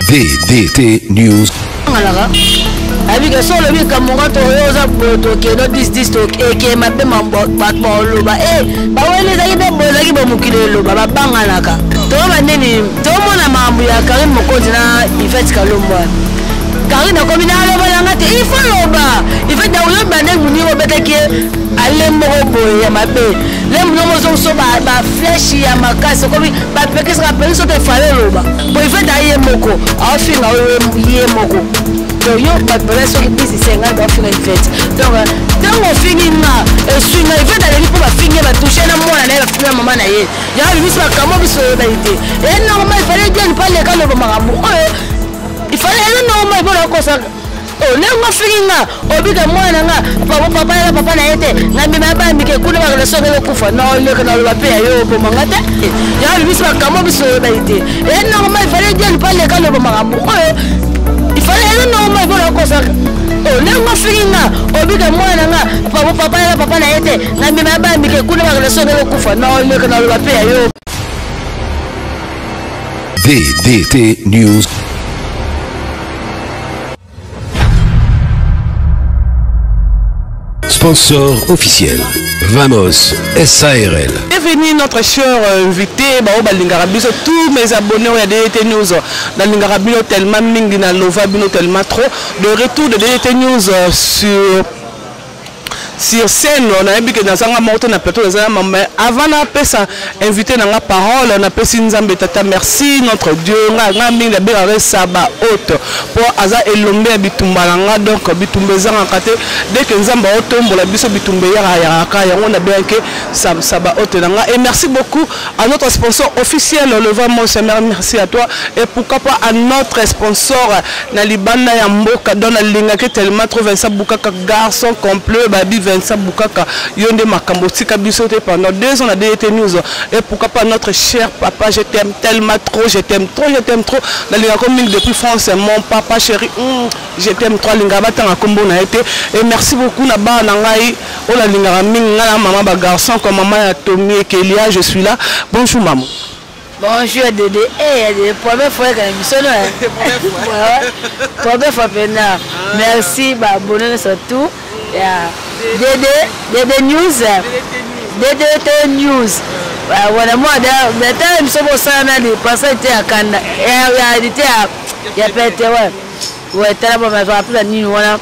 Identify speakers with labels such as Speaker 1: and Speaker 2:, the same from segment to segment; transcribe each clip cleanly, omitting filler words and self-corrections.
Speaker 1: VDT News.
Speaker 2: Avec le son, le mec comme moi, tu as qui est 10 et qui est ma belle battement loba. Eh, bah ouais, les aïeux de bon mouki de loba, banganaka. Toi, ma neni, tout le monde a mamou ya Karim Mokodina, il fait calomba. Karim a combiné à loba, il faut loba. Il fait d'ailleurs baner mouni au bête qui est allé morobo ya ma belle. Les moumons sont ba flèche ya ma casse, comme ba péké sera péri sur des falais loba. Bon, il fait d'ailleurs moko, à fin yé moko. Yo pas presque qui dit c'est un gars faire une fête donc quand on finit là et suis là il fait d'aller pour finir va toucher na moi na finir maman na ye ya lui ça comment biso réalité et normal il fallait bien pas les gars le marabout il fallait normal pour la cosa oh ne on finit là obiga moi na papa na yete na mimi ba mi ke kuna ba le so ke kufa non le que dans le papier yo pour mangata ya lui ça comment biso réalité et normal il fallait bien pas les gars le marabout il fallait normal pour la cosa oh ne on finit là obiga moi na papa na yete na mimi ba mi ke kuna ba le so ke kufa non le que dans le papier yo
Speaker 1: VDT News. Sponsor officiel, Vamos SARL.
Speaker 3: Bienvenue notre cher invité, tous mes abonnés à DDT News. Dans l'Ingarabino tellement mingi na lovabino tellement trop. De retour de DDT News sur scène, on a vu que dans un moment on a plateau mais avant de ça invité dans la parole on a passé Nzambe tata merci notre Dieu nga mingi la bela saba haute pour aza elombe bitumbalanga donc bitumbeza ngakate dès que Nzambe otombola biso bitumbe ya on a bien que saba haute nga et merci beaucoup à notre sponsor officiel le Vamos merci à toi et pourquoi pas à notre sponsor na libanda ya mboka dans la linga que tellement trop Vincent Bukaka garçon complet babi Vincent Bukaka yonde makambo tika bisote pendant 2 ans à DDT News et pourquoi pas notre cher papa je t'aime tellement trop je t'aime trop dans les communes depuis France mon papa chéri je t'aime trop linga batanga kombo na été et merci beaucoup na ba na ngai o la linga minga na maman ba garçon comme maman ya Tommy et Kélia je suis là bonjour maman.
Speaker 2: Bonjour Dédé, première fois que je suis là. Première fois pena. Merci, bonne surtout. DDT News. DDT News. Voilà moi maintenant je suis au sana de passer à Canada. Réalité il y a pété ouais tala ba ma appela nini wana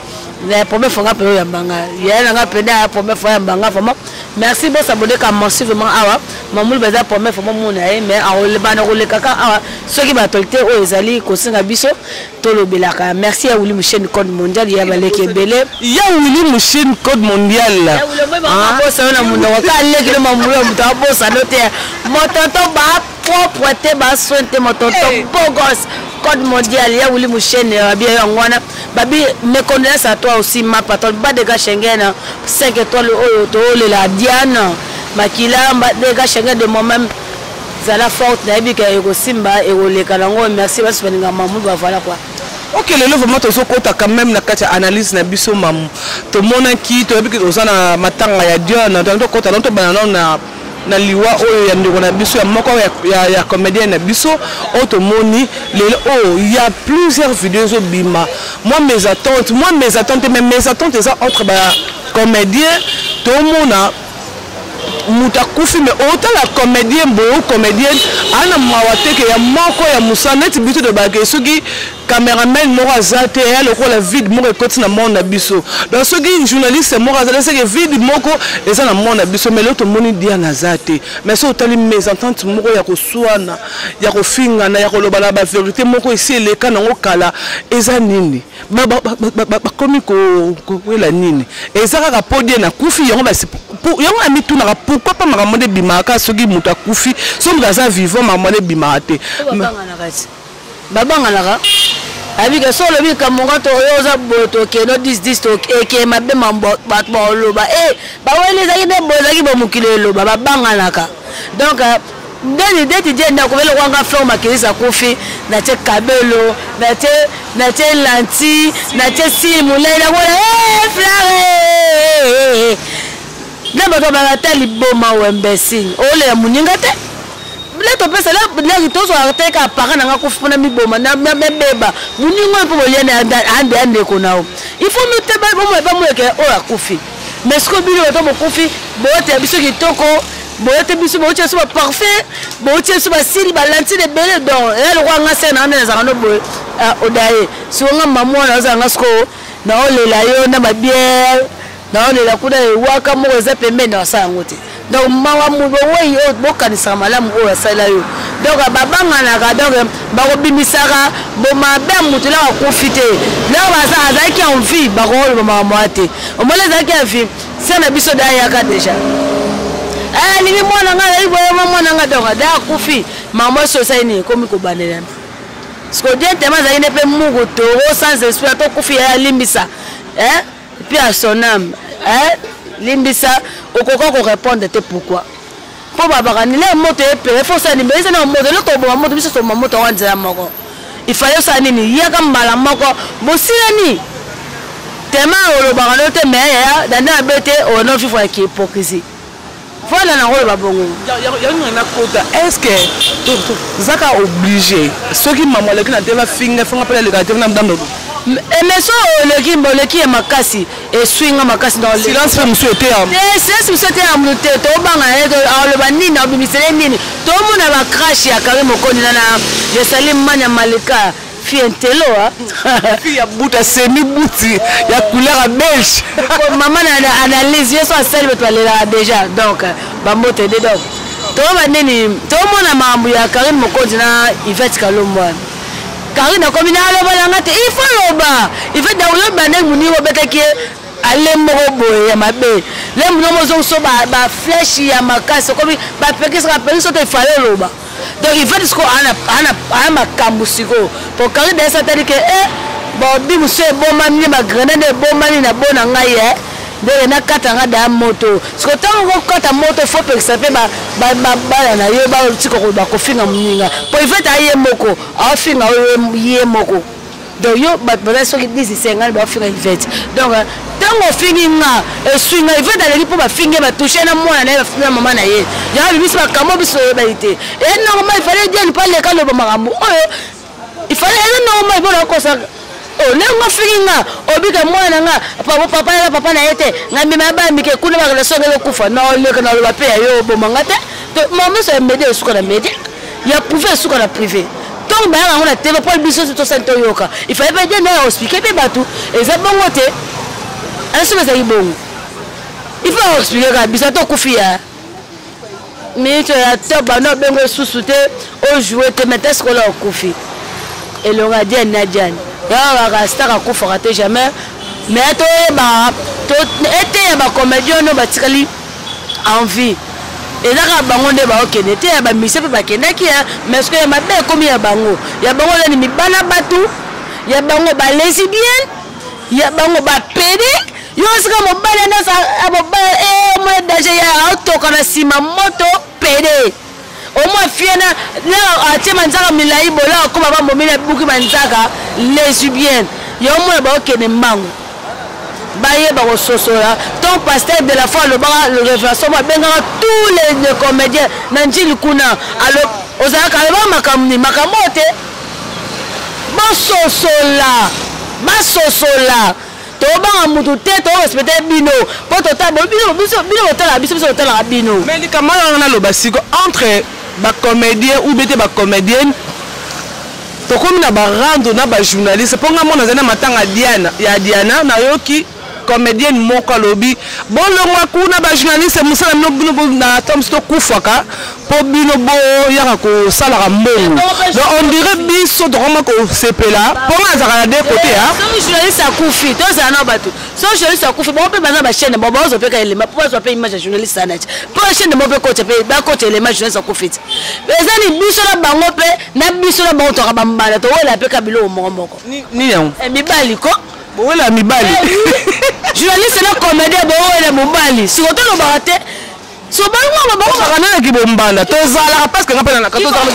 Speaker 2: la première fois que je banga il y a la première fois banga vraiment merci pour s'abonner comme merci vraiment awa mamoul beza première fois mon mais en bana le kaka awa ceux qui va tolter o ezali ko singa biso to lobelaka merci à Willy Mouchen code mondial ya baleke belé
Speaker 3: ya Willy Mouchen code mondial
Speaker 2: ah bossa na mundo ka leke le mamoul muto bossa noter mon tonton ba propreté ba sointe mon tonton beau gosse code mondial ya Willy Mouchen bien yangwana babi me connaisse à toi aussi ma patron ba de ga Schengen 5 étoiles to la Diane makila ba de ga Schengen de moi-même zala forte na bi ka ego simba ego le kalango merci parce que nga mamu ba voilà quoi.
Speaker 3: OK le vraiment to sokota quand même na kati analyse na biso mamu to mona ki to bi ko sana matanga ya Diane to kota to banana na liwa oyo ya ndeko na biso ya moko ya comédien na biso automoni lelo il y a plusieurs vidéos au bima moi mes attentes mais mes attentes ça entre comédien tout mona muta kufi mais autant la comédienne ana mawate ke ya moko ya musanet bitu de bakesuki cameraman moko azate ya loko la vide moko ekoti na monde na biso donc soki journaliste moko azate c'est que vide moko eza na monde na biso mais l'autre moni dia na zate mais so tali mes ententes moko ya koswana ya kofinga na ya kolobala ba vérité moko ici eleka nango kala eza nini ba komi ko la nini eza ka podie na kufi yango ba yango ami tout na pourquoi pas makamode bimaka soki muta kufi so muta vivant makamode bimate
Speaker 2: babanga naka avec que solo bi comme mon to yoza boto ke no 10 to ke mabe mambo batmo loba ba wele za ide bozaki ba mukile loba babanga naka donc dès que na ko vele kwanga flow makilisa kufi na che kabelo na che lanti na che simu lela wala frère na bato ba tali boma wembesing ole ya muninga te là to pesa là to so arrêter ka para na nga kufu na miboma na beba muningo po boliana ande ko nao il faut nous te ba mo ke o akufi mais ce que bino to mo kufi bo te biso ki toko bo te biso bo tieso parfait bo tieso ba sili ba lantine bele don et le roi nga se na na za no bo odaye so nga mamo na za nga sko na olela yo na ba bière na olela kuda waka mo za pembe na sa ngote donc mawa mu bo we yo bo kanisa malamu o sala yo donc babanga na ka donc ba ko bimisaka bo mabe mutu la ko fite la ba za za ki en vie ba ko lo mama ate o mo le za ki en vie c'est na biso da ya ka déjà ni mwana nga ibo mwana nga donc da kufi mama so sai ni komi ko banela parce que Dieu tellement za ine pe mugo toro sans espoir to kufi ya limbisa puis à son âme limbisa okoko ko répondre te pourquoi pour baba ni le moto e faut ça ni mais c'est na moto le to bo moto biso so moto wa nzela moko il fallait ça nini ya ka mbala moko bosirani tellement o lo ba no te mais ya dana bete o no fifo ki hypocrisie voilà na rôle babongo
Speaker 3: ya na kota est-ce que zaka obligé ceux qui maman le qui na teva finga fanga pele le gâteau na mdamdo
Speaker 2: mais so le qui est makasi et swinga makasi dans le
Speaker 3: silence fait monsieur était am
Speaker 2: c'est monsieur était am te to banga le banini na bimisele nini to mona ba crash ya kare mokoni na je salim manya malika fientelo
Speaker 3: fille ya buta semi buti ya couleur beige
Speaker 2: maman na analyse yo so sel betwale là déjà donc ba mote de donc to banini to mona mambu ya kare mokoni na Yvette Kalombo Karine a combiné à l'obé, il faut l'oba. Il fait dans le banet, mon niveau qui allait me mabe. Les monomos sont ba flèche à ma casse, comme ba pékin sera pékin sur tes fallait l'oba. Donc il fait ce qu'on a ma camousico. Pour Karine, ça t'a dit que, bon, monsieur, bon mani, ma grenade, bon mani, na bon angaye. De na katanga da moto parce que tant qu'on kata moto faut que ça fait ba na yo ba tiko ba ko finga muninga pour il fait aye moko a finga ye moko donc yo ba so ki disi senga ba finga Yvette donc tant on finga e swinga Yvette aller pour ba finga ba toucher na mwana na finga maman na ye ya biso ba kamo biso ba ité et normal il fallait dire pas les kalo ba maramu il fallait normal pour la cosa oh nengo finga obika mwana nga papa na yete ngambi maba mike kuna ba relation ngelo kufa na ole kana lo bape yo bomanga te to maman so m'aider suka na m'aider ya privé suka na privé donc ba nga na tele pour biso to santo yoka il fallait pas dire na expliquer pe batu et ça bongo te aso ba sai bongo il faut expliquer ka biso to kufia mais tu as to ba no bengo susute o jouer te mettre ce qu'on a kufi et le radien Nadiane ya rasta ka kufa te jamais mais to été ba comédien no batikali en vie et là ka bango nde ba okene te ya ba mise pe ba kenaki ya mais ce que ya mabe komi ya bango ni mibana batu ya bango ba lesbienne ya bango ba pédé yo sika mobale na sa mobale mo danger ya auto kana sima moto pédé au moins fiena là atie manzaka milai bola ko baba momina buki manzaka lesbienne yo mo ba okene mbango baye ba sosola ton pasteur de la foi le révélation ba benga tous les comédiens nanjili kuna alors ozaka ba makamni makamote ba sosola to ba mutu te to respecter bino po to ta bino biso tala bino
Speaker 3: mais ni kamala na lo basiko entre ba comédien ou bete ba comédienne to comme na ba rando na ba journaliste ponga mona zana matanga Diana na yoki comédienne moko lobi bolongwa kuna ba journaliste musala no bino na tom sto kufaka po bino bo yaka ko sala mbongo donc on dirait biso to comment ko sepela ponga zaka de côté ha
Speaker 2: so journaliste akufi to za na batu so journaliste akufi bon pe bana ba chaîne bon zo pe ka ele ma po zo pe image journaliste sana po chaîne mo pe ko te pe ba ko te ele image journaliste akufi ezani biso na bango pe na biso na bango to ka bambala to wala pe ka bilo moko
Speaker 3: ni yango
Speaker 2: mi bali ko
Speaker 3: wala mi bali
Speaker 2: journaliste na comédien bo wala mo bali si ko to no barate so bango
Speaker 3: bakana ki bombanda tozala parce que ngapela na kato zala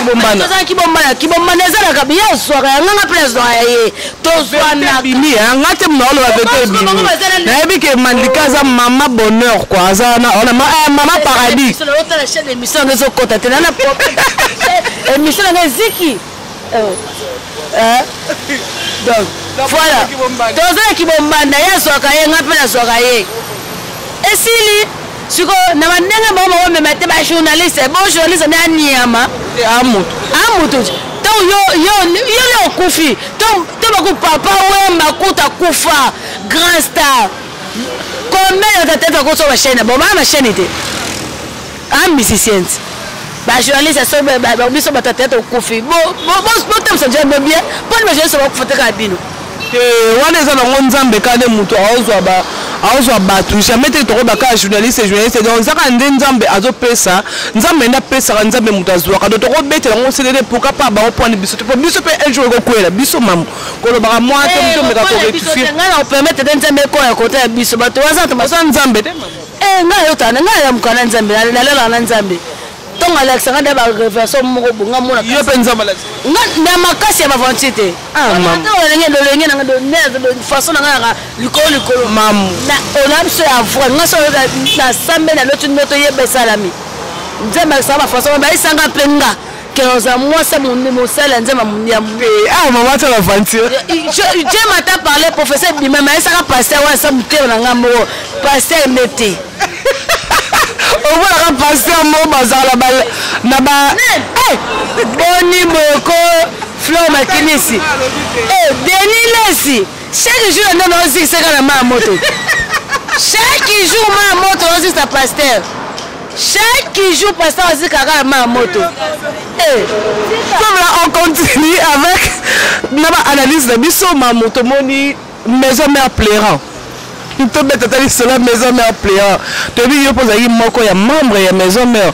Speaker 3: ki bombanda
Speaker 2: ki bombanda ezala ka bien soka nganga place dans ye tozwana
Speaker 3: bimi ngate mnolo ba bete bimi na yebi ke mandika za mama bonheur quoi azana ona mama paradis
Speaker 2: sur la chaîne émission ngezo kota tena na émission ngeziki donc voilà tozala ki bombanda ya soka ye ngapela soka ye esili siko na mandenge mama me mate ba journaliste bon journaliste na niama amutu to yo kufi to ba papa we makuta kufa grand star combien de tête ko so ba chaîne bon ma chaîne était am musicien ba journaliste so ba biso ba tête kufi bon tam so je bien pas me je so ba kufa ka bino
Speaker 3: wana eza nango nzambe kane mutu aozwa bato jamais te tokobaka journaliste donc ezaka nde nzambe azopesa nzambe nde apesaka nzambe mutu azwaka do tokobetela ngo selele pourquoi pas bango mpona biso te po biso mpe un jour ekokwela biso mamu kolobaka mwa te mutu omeka korectifie
Speaker 2: ngai na opermettre te nzambe ekoya kota ya biso bato
Speaker 3: baza nzambe te
Speaker 2: ngai yotana ngai ya mokana nzambe nalelaka na nzambe ntongo alakisanga nde bareversion moko bonga mona
Speaker 3: yo mpe nzambe alakisa
Speaker 2: na makasi ya baventure te lolenge nanga façon nanga yaka likolo
Speaker 3: mamu
Speaker 2: ona biso ya vrai nga so na sambe na lotu ndoto yeba esalami nzambe alakisanga bafaçon bayisanga mpe nga keoza mwasa mosala nzambe
Speaker 3: mama ta baventure
Speaker 2: je mata parle professeur bimama ayisaka pasteur wasa motema na nga moko pasteur nete
Speaker 3: ovolaka pasteur mo bazala na ba
Speaker 2: boni moko fleur makinisi Denis Lesi chaque jour ndono ozikisaka na ma moto chaque jour ma moto ozikisa pasteur chaque jour pasteur ozikaka na ma moto
Speaker 3: comme là on continue avec na ba analyse na biso ma moto moni maison mère plairant to beta tali cela maison mère plairant to bi yo posa yi moko ya membre ya maison mère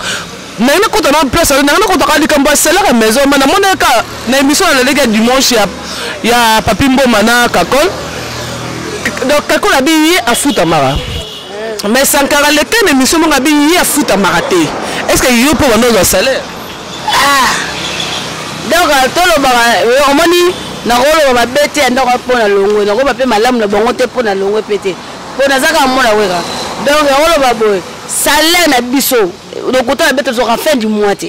Speaker 3: na ina kota na place na ina kota ka likambo sela ka maison mère na mona ka na émission na lega dimanche ya papi mboma na kakol donc kakol abi afuta mara mais sankara le thème émission monga bi afuta mara te est-ce que yo po wana salaire
Speaker 2: donc tolo ba omoni na rolo ba bete ndoko pona longwe ndoko ba pe malamu na bongo te pona longwe pete pona zaka mona weka donc rolo ba boy salaire na biso le côté ba bete zo fin du mois te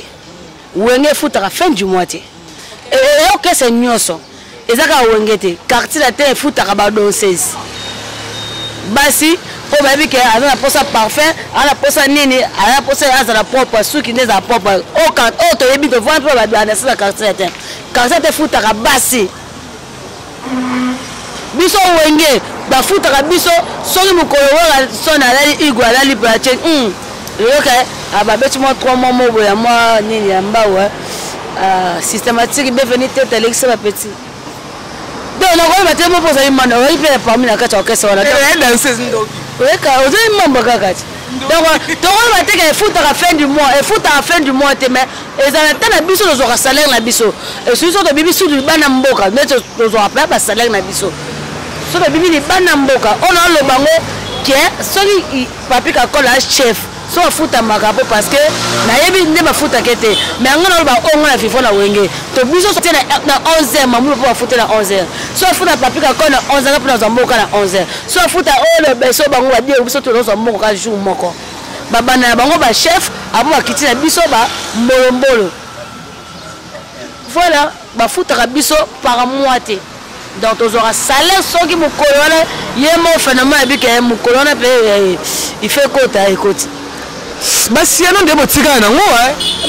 Speaker 2: wenge futa fin du mois te et ok c'est nyoso ezaka wenge te quartier la te futa ba danseuse basi po ba bi ke ana posa parfum ana posa nini ana posa azala propre suki neza propre o to yebi to voir ba ba na sa quartier te quartier te futa basi biso wenge bafutaka biso soki mokolo wala sona alali igwe alali brache yoka ababeti mwa 3 mois mobo ya mwa nini ya mbawa systématique bienvenue tête alexis bapeti donc nakoyeba te mo posa imana oyi mpe parmi na kati ya orchestre wana oyeka ozali membre kaka ti donc tokoyeba te ke efutaka fin du mois efutaka fin du mois te mais ezala te na biso tozwaka salaire na biso soki so tobibi sudu libana mboka nde tozwaka mpe basalaire na biso so tobibi libana mboka ona oloba ngo ke soki papi kakola chef so afutamaka mpo parce que nayebi nde bafutaka te mais anga naoloba ongo na fifo na wenge to biso sote na 11h mamulu mpo bafute na 11h so afuta papi kakola na 11h mpo nazwa mboka na 11h so afuta oyo beso bango badie biso tozwa mboka ka jour moko babana na bango bachef apo bakiti na biso bambolombolo voilà bafutaka biso par mois te donc tozwaka salaire soki mokolo wana ye mo phénomène abike mokolo wana mpe ife kota ekoti
Speaker 3: basi yano nde botikana nango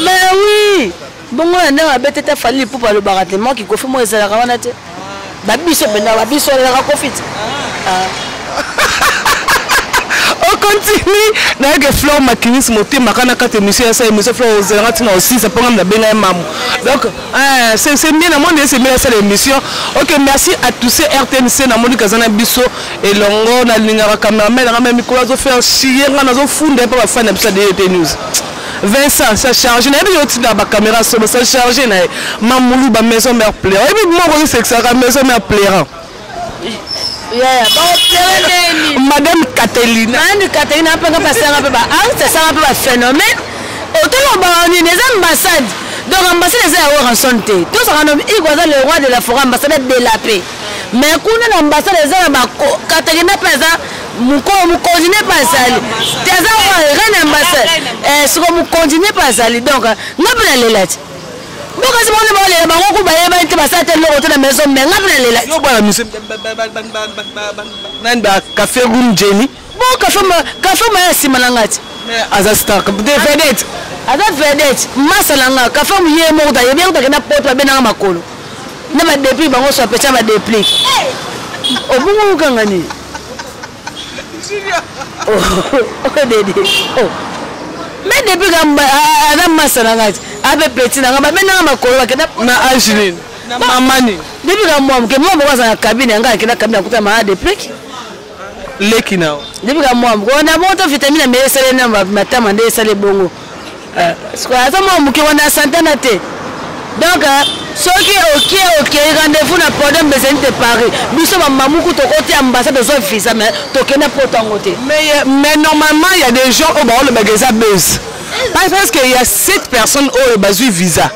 Speaker 2: mais oui bongo na ndenge abete te fali lipupu alobaka te moki kofi mo ezalaka wana te babiso mpenza babiso elaka kofi te
Speaker 3: on continue nayeke fleur makinis motema kana kati émission ya sa émission fleur ozelanga ntina osisa mpo nga nabenga ye mamu donc c'est bien namoni c'est bien asala émission ok merci à tous ces RTNC namoni kaza na biso elongo nalingaka cameraman nanga me mikolo azofaire chie nga nazofunda mpo bafani na biso ya DT News Vincent ça charge nayebi yo tina bacaméra sobo ça charge na ye mamulu ba maison mère plairant oyebi moko ozosexaka maison mère plairant Madame Catalina.
Speaker 2: Madame Catalina, un phénomène. Autant on les ambassades. Donc l'ambassade est à Rançonté. Tout ça, le roi de la forêt, ambassadeur de la paix. Mais quand l'ambassade est à Catalina, mon continue pas sali. Tu as un ambassade. Ce que mon continue pas sali. Donc, nous avons les lettres. Donc, si on est allé, on va aller à la maison, mais on va aller là.
Speaker 3: Café Room Jenny.
Speaker 2: Bon, café, c'est malangati.
Speaker 3: Azastar, des vedettes.
Speaker 2: Azas vedettes, Massalanga, café, il y a un mot, il y a bien que n'a pas bien à ma colo. N'a pas de prix, on soit petit à des prix. Au bout, on va gagner. Oh, mais depuis que Adam Massalanga, avec petit, on va bien à ma colo,
Speaker 3: na Angeline, na Mamani.
Speaker 2: Depuis que moi, je suis en cabine, on a une cabine à côté de des prix.
Speaker 3: Leki nao.
Speaker 2: Depuis que moi, on a monté vitamine, mais c'est les noms, matin, mandé, c'est les bons. Parce que on a santé na te. Donc, ceux qui ok, rendez-vous na problème besoin de Paris. Nous sommes mamoukou to côté ambassade de zone visa, mais to kena poton côté.
Speaker 3: Mais normalement, il y a des gens au bas le magasin buzz. Parce qu'il y a 7 personnes au basu visa.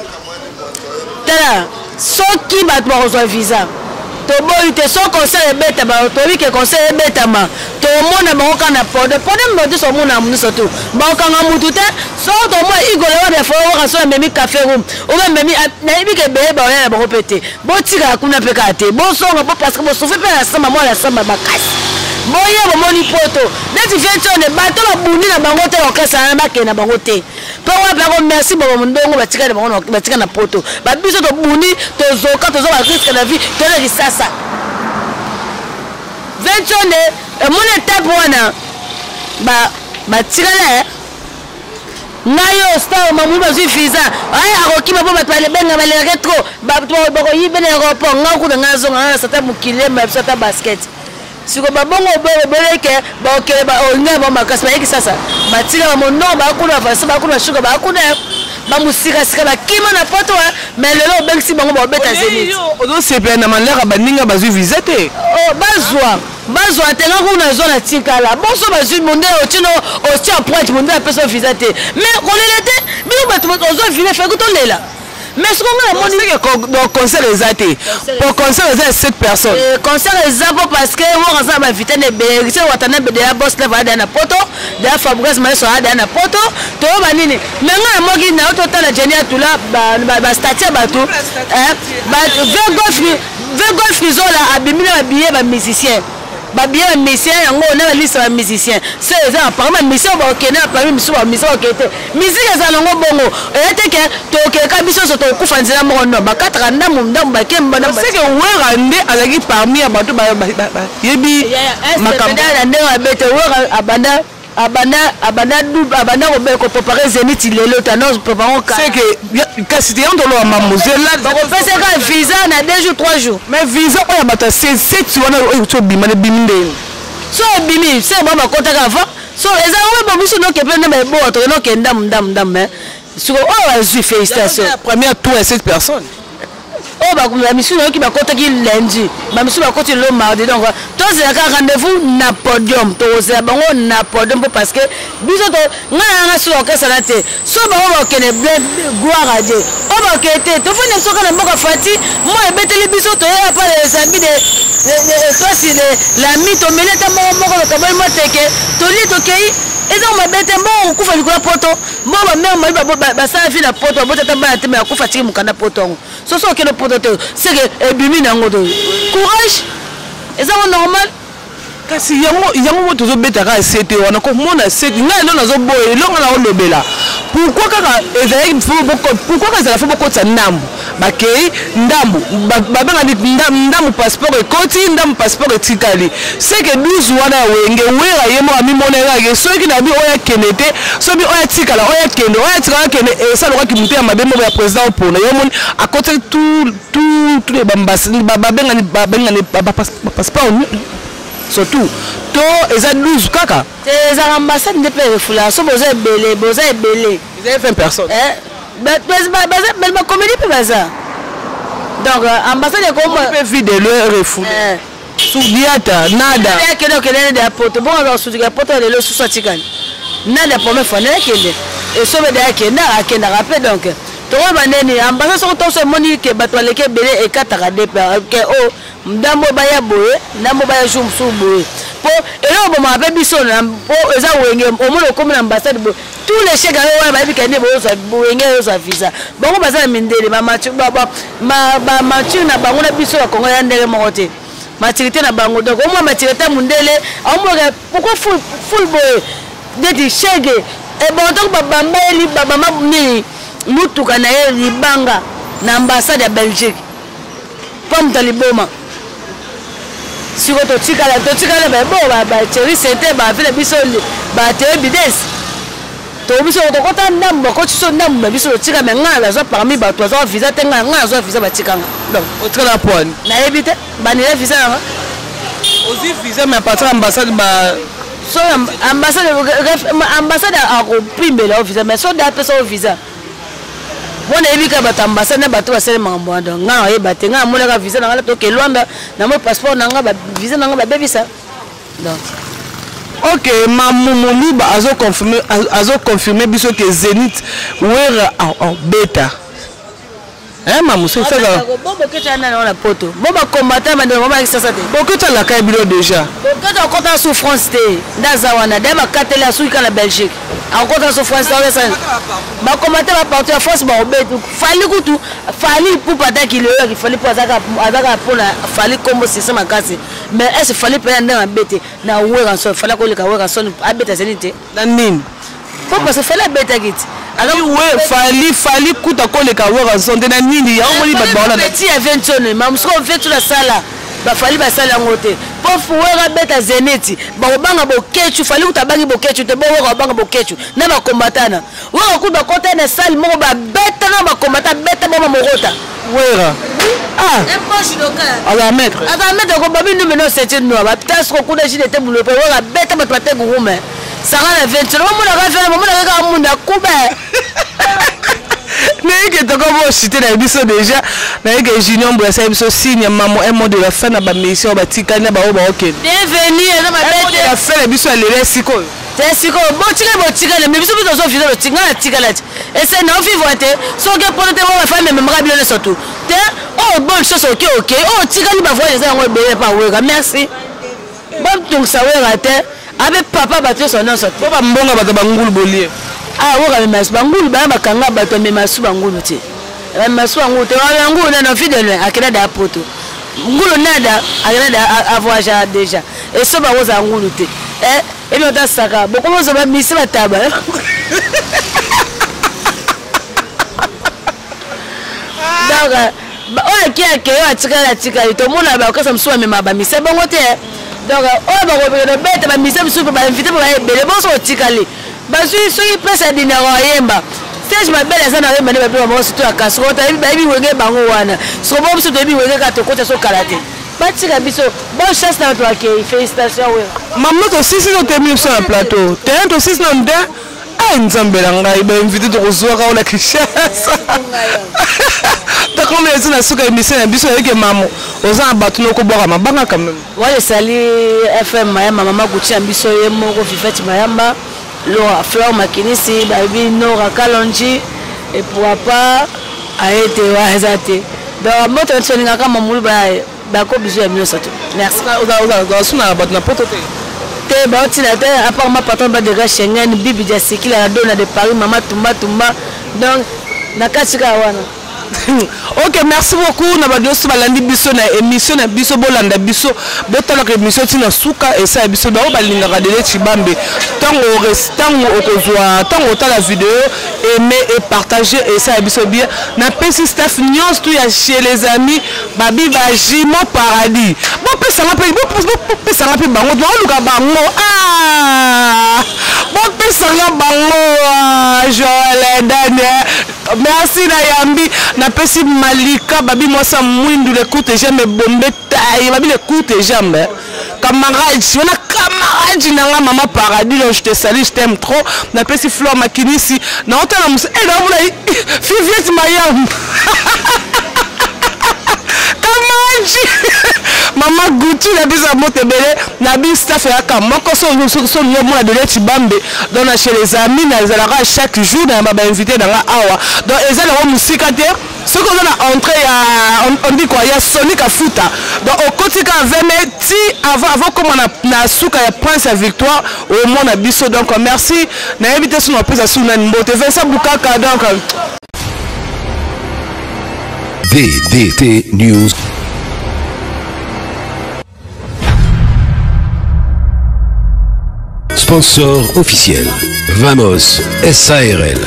Speaker 2: Tala, ceux qui battent pour reçoivre visa. Toboy te so conseil beta ba tobi ke conseil beta ma to mona ba ko na pode mbote so mona mu so to ba ko nga mutu te so to mo igolo wa de fo wa so memi café room o ba memi na ibi ke be ba ya ba ko pete bo tika kuna pe ka te bo so nga parce que bo so fe pe na sama mo la sama ba kasi bo ye bo moni poto deti fe tone ba to ba bundi na bango te o kesa na ba ke na bango te po wa ba ko merci bo mo ndongo ba tika de bango ba tika na poto ba biso to bundi to zoka to zo ba risque na vie to le risasa 20 ans mon étape wana ba tirala nayo star mamu ba visa ay akoki ba ba pale benga ba le retro ba ko yibene aéroport ngaku na ngazo ngana sata mukile ma sata basket siko ba bongo bele ke ba okele ba onga ba makasi ba yiki sasa ba tira ba mono ba kuna fasi ba kuna shuka ba kuna ba musika sika ba kima na poto mais lelo bengsi bango ba beta zeni
Speaker 3: ozo sepe na malera ba ninga ba visa te
Speaker 2: oh bazwa te nga kuna zona tikala bonso bazwi monde otino otia pointe monde a personne visa te mais kolele te bino bato ozo vile fait que to lela mais ce qu'on a moni
Speaker 3: que concert exacté pour concert exact 7 personnes
Speaker 2: concert exact parce que on a ba vitane be c'est watana be de la boss leva na poto de la Fabrice Maïso a na poto to ba nini mais nga mogi na total genia tula ba statia bato ba Vegolf Rizola abimina ba billet ba musicien ba bien musicien yango na la liste ba musicien c'est ça par exemple musicien ba okena parmi musicien musicien okete musique za longo bongo ete ke to okeka biso so to kufa nzela mo no ba katra ndamu ba kemba na
Speaker 3: c'est que wera nde azaki parmi abato ba yebi
Speaker 2: makambo na nde ba bete wera abanda ko préparer Zénith lelo tano préparons
Speaker 3: c'est que kasi te ndolo wa mamuzela
Speaker 2: on fait ça visa na 2 jours 3 jours
Speaker 3: mais visa oya bata c'est tu wana to bima ne biminde
Speaker 2: so bimi c'est baba kota ka va so eza we ba biso no ke pe na ba bo to no ke ndam mais so o wa zu félicitations
Speaker 3: la première tour à 7 personnes
Speaker 2: oh ba la mission qui ba kota ki lundi ba mission ba kota le mardi donc to c'est un rendez-vous na podium to c'est bango na podium parce que biso to nga so ka salate so ba o kene gloire à Dieu o ba kete to fone so ka na mboka fati moi beteli biso to ya pa les amis de toi si la mito meleta moko ka ba mo teke to li to kei eza ma bete mo kufa likula poto mo ba mère ba sa fi na poto bo tata ba teme kufa tiki mukanda poto so ke le poto c'est que ebimi nango to courage eza normal
Speaker 3: kasi yango tozo beta ka sete wana ko mona sete nga ndo nazo boye longa na olobela pourquoi kaka ezali pourquoi ka zala fo boko tsa ndambu bakei ndambu babenga ndambu passeport ekoti ndambu passeport etikali c'est que 12 wana wenge wera yemo ami mona yake soki na bi oya kenete so bi oya tikala oya kende oya tikala kende esaloka ki mutu ya mabembo ya président opona yomoni à côté tout les bambas babenga passeport surtout to eza 12 kaka
Speaker 2: les ambassades de paix refula so boza ebele
Speaker 3: ils avaient 20 personnes
Speaker 2: mais comédie peut baza donc ambassade comme
Speaker 3: on peut vide le refoulé Soudiata, nada.
Speaker 2: Il y a quelqu'un qui a poto. Bon, alors, sous le poto, il est le sous-satican. Nada pour me faire et sauver des a rappelé donc. Tout le monde a ambassade sur ton moni que Batoualeke Belé et Katarade que oh, Ndambo Baya Boé, Ndambo Baya Joum Souboué. Pour et là, on m'a appelé Bisson pour Eza Wenge, au moins comme l'ambassade. Tous les chèques à l'eau, il y a des visa. Bon, on va dire que ma mature n'a pas de Bisson à Congo et Moroté. Maturité n'a pas de au moins maturité Mundele, pourquoi full boy, des chèques et bon, donc Bamba Eli Baba Ni. Mutu kanaye libanga na ambassade ya Belgique. Pomme taliboma. Siko to tikala ba bo ba chéri c'était ba fele biso ba te bides. To biso to kota ndambo ko tiso ndambo biso tika menga la zo parmi ba to zo visa tenga nga zo visa ba tikanga. Donc
Speaker 3: au tra point.
Speaker 2: Na ebite ba ni visa nga.
Speaker 3: Aussi visa mais pas ambassade ba
Speaker 2: so ambassade a comprimé la visa mais so da personne visa. Bon éviter bato ambassade na bato basele mambo donc nga yebate nga mona ka visa na to ke Luanda na mo passeport na nga ba visa na nga ba bebisa donc
Speaker 3: OK mamumulu ba azo confirmer biso que Zénith wera en bêta maman c'est ça
Speaker 2: bon que tu as na poto bon ba combattant ba ndeko ba ça te
Speaker 3: bon que tu la kai bilo déjà
Speaker 2: bon que tu en souffrance te ndazawana de ba katela suika la Belgique en compte souffrance ça ba combattant ba partir force ba obetu fali kutu fali pour pas qu'il le il fallait pour azaka pour la fali comme c'est ça makasi mais est-ce fallait pas ndanga bete na wera so fallait ko le ka wera so abeta zenite
Speaker 3: na nini
Speaker 2: faut parce que fallait beta git
Speaker 3: alors ouais fali kuta ko le ka wera so na nini ya omoni ba bona
Speaker 2: petit avention mais msko fait toute la salle ba fali ba sala ngote pour fuera beta zeneti ba obanga bokechu fali utabangi bokechu te bo wera obanga bokechu na ba combatana wera ku ba kota na salle mo ba beta na ba combatana beta bo morota
Speaker 3: wera
Speaker 2: impoche local
Speaker 3: ala maître
Speaker 2: ko babi nous maintenant c'est une noix ba tas ko kuna jine te bulo pe wera beta ba twate gurume sara la 20 mo na ka fela mo na ka munda kuba
Speaker 3: mais que tu as cité dans l'émission déjà mais que Junior Bressa biso signe maman un mot de la fin na ba mission ba tikana ba OK
Speaker 2: bienvenue na ma bête
Speaker 3: la fin la biso elle siko
Speaker 2: c'est siko bo tika le mais biso biso zo visa le tika na tika la et c'est non vivre te so que pour te voir la femme même rabilo le surtout te oh bonne chose OK oh tika ni ba voyer ça on be pas wera merci bon donc ça wera te avec papa battu son nom sorti
Speaker 3: papa mbonga bato bangulu bolie
Speaker 2: ah wera me mas bangulu ba bakanga bato me masu bangulu te masu bangulu te wa ngulu na fidèle akela da poto ngulu nada akela da avoir déjà et so ba woza ngulu te et bien ta saka beaucoup mo ba misi bataba donc on qui a tika to mona ba ko sam so me ba misi bango te donc on va revenir bête ba misi so ba inviter ba bele bon so tikali ba so presse dinero yemba stage ma belle ça na yemba ne ba mo surtout akasota ba bi wenge bango wana so bo so to bi wenge ka to kota so kalate ba tika biso bonne chance na toi qui félicitations ouais
Speaker 3: maman to sisi no te mis sur un plateau te to sisi no nda nzambela ngai ba invité to kozwaka ola kishasa ta comme les na suka émission na biso avec maman oza batu no ko boka mabanga quand même
Speaker 2: wale sali FM mayamba mama kutia biso ye moko fifeti mayamba Laura Fleur Makinisi baby Nora Kalonji et pourquoi pas a été wazate donc moto tsoninga kama mulu ba ko biso ya mioso to merci
Speaker 3: oza suna batu na poto
Speaker 2: te ba otina te à part ma patron ba de Schengen bibi ja sikila la dona de Paris mama tumba donc nakachika wana
Speaker 3: OK merci beaucoup na badosu balandi biso na émission na biso bolanda biso botala que émission tina suka et ça biso ba balinga de Chibambe tango okozwa tango tala vidéo aimer et partager et ça biso bien na PC staff news tout ya chez les amis babi ba Jimo Paradis bon pesa ngape bango do luka bango bon pesa bango Joël Daniel merci na yambi na pesi Malika babi mosa mwindu l'écoute jamais bombe taille babi l'écoute jamais camarade nanga maman Paradis je te salue je t'aime trop na pesi Fleur Makinisi na otala musa na mula Fiviet Mayam kamaji maman Gucci na biso motebele na bi staff ya kamoko so mo na donner Tibambe donc chez les amis na zalaka chaque jour na ba invité dans awa donc ezala wa musika te ce qu'on a entré on dit quoi il y a Sonic Afuta donc au kotika veme ti avant comme on na suka ya Prince ya Victoire au monde na biso donc merci na invité sur nos prise sur na mbote Vincent Bukaka donc
Speaker 1: VDT News. Sponsor officiel, Vamos SARL.